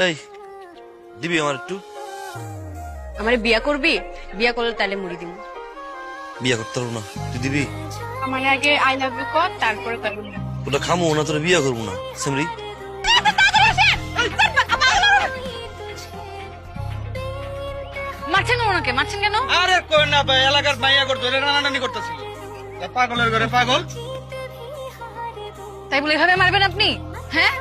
এই দিবি আমার একটু? আমারে বিয়া করবি? বিয়া করলে তাহলে মুড়ি দিব। বিয়া করতে পারবো না, তুই দিবি? আমার আগে আই লাভ ইউ কর, তারপরে করবি। ওটা খামো না, তোরা বিয়া করবো না সেমরি। মারছেন ওনাকে, মারছেন কেন? আরে কই না ভাই, এলাকার মাইয়া করে ধরে রানারানি করতেছিল। পাগলের ঘরে পাগল। তাই বলে এভাবে মারবেন আপনি? হ্যাঁ,